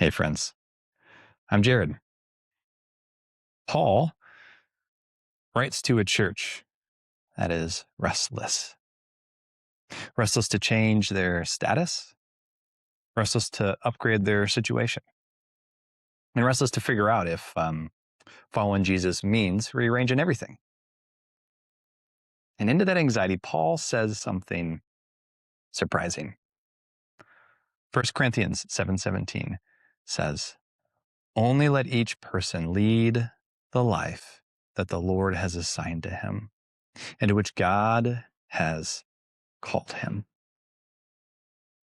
Hey, friends. I'm Jared. Paul writes to a church that is restless. Restless to change their status, restless to upgrade their situation, and restless to figure out if following Jesus means rearranging everything. And into that anxiety, Paul says something surprising. 1 Corinthians 7:17 says, "Only let each person lead the life that the Lord has assigned to him, and to which God has called him."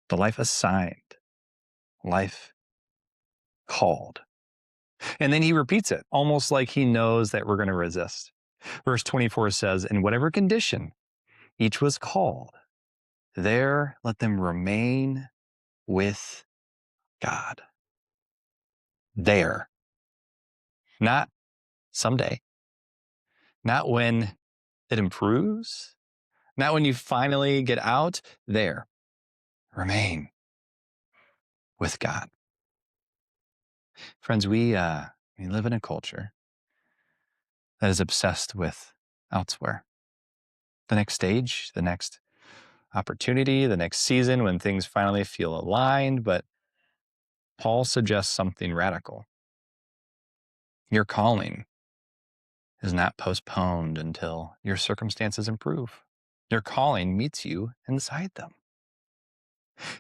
The life assigned, life called. And then he repeats it, almost like he knows that we're going to resist. Verse 24 says, "In whatever condition each was called, there let them remain with God." There. Not someday. Not when it improves. Not when you finally get out. There. Remain with God. Friends, we live in a culture that is obsessed with elsewhere. The next stage, the next opportunity, the next season when things finally feel aligned. But Paul suggests something radical. Your calling is not postponed until your circumstances improve. Your calling meets you inside them.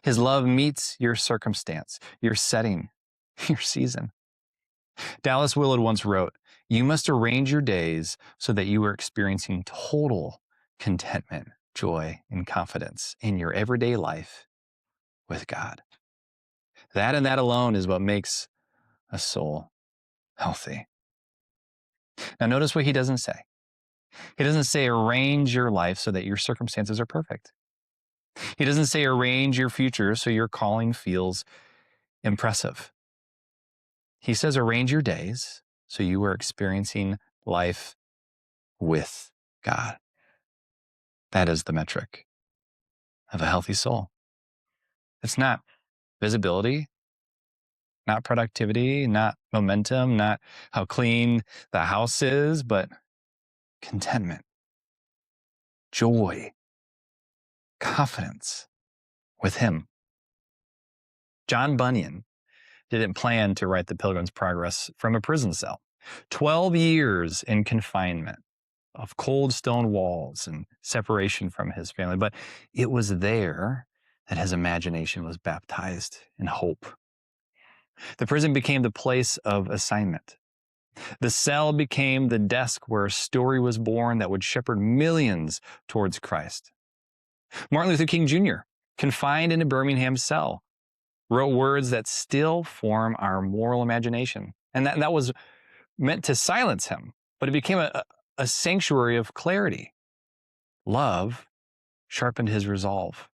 His love meets your circumstance, your setting, your season. Dallas Willard once wrote, "You must arrange your days so that you are experiencing total contentment, joy, and confidence in your everyday life with God." That and that alone is what makes a soul healthy. Now, notice what he doesn't say. He doesn't say arrange your life so that your circumstances are perfect. He doesn't say arrange your future so your calling feels impressive. He says arrange your days so you are experiencing life with God. That is the metric of a healthy soul. It's not visibility, not productivity, not momentum, not how clean the house is, but contentment, joy, confidence with Him. John Bunyan didn't plan to write the Pilgrim's Progress from a prison cell. 12 years in confinement of cold stone walls and separation from his family. But it was there that his imagination was baptized in hope. The prison became the place of assignment. The cell became the desk where a story was born that would shepherd millions towards Christ. Martin Luther King Jr., confined in a Birmingham cell, wrote words that still form our moral imagination. And that was meant to silence him, but it became a sanctuary of clarity. Love sharpened his resolve.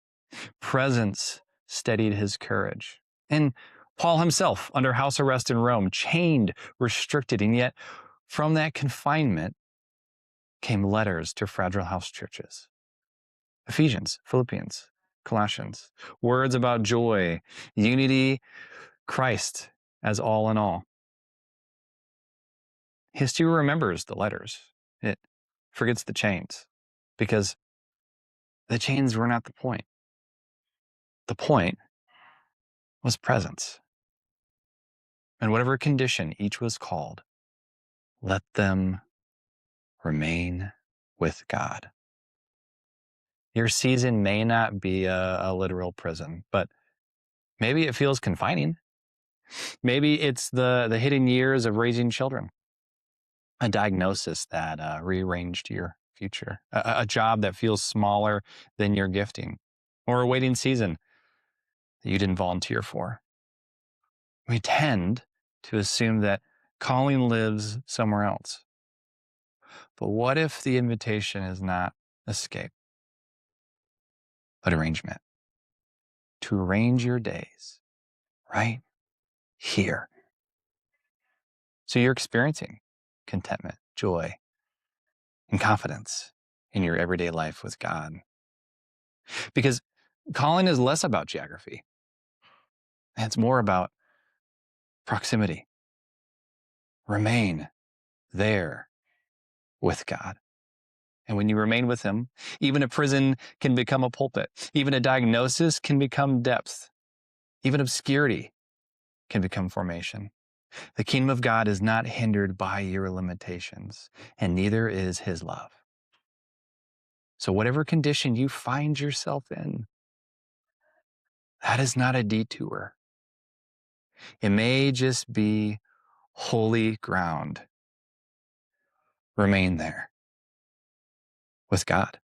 Presence steadied his courage. And Paul himself, under house arrest in Rome, chained, restricted, and yet from that confinement came letters to fragile house churches. Ephesians, Philippians, Colossians, words about joy, unity, Christ as all in all. History remembers the letters. It forgets the chains because the chains were not the point. The point was presence. In whatever condition each was called, let them remain with God. Your season may not be a literal prison, but maybe it feels confining. Maybe it's the hidden years of raising children, a diagnosis that rearranged your future, a job that feels smaller than your gifting, or a waiting season that you didn't volunteer for. We tend to assume that calling lives somewhere else. But what if the invitation is not escape, but arrangement? To arrange your days right here. So you're experiencing contentment, joy, and confidence in your everyday life with God. Because calling is less about geography. It's more about proximity. Remain there with God. And when you remain with Him, even a prison can become a pulpit. Even a diagnosis can become depth. Even obscurity can become formation. The kingdom of God is not hindered by your limitations, and neither is His love. So whatever condition you find yourself in, that is not a detour. It may just be holy ground. Remain there with God.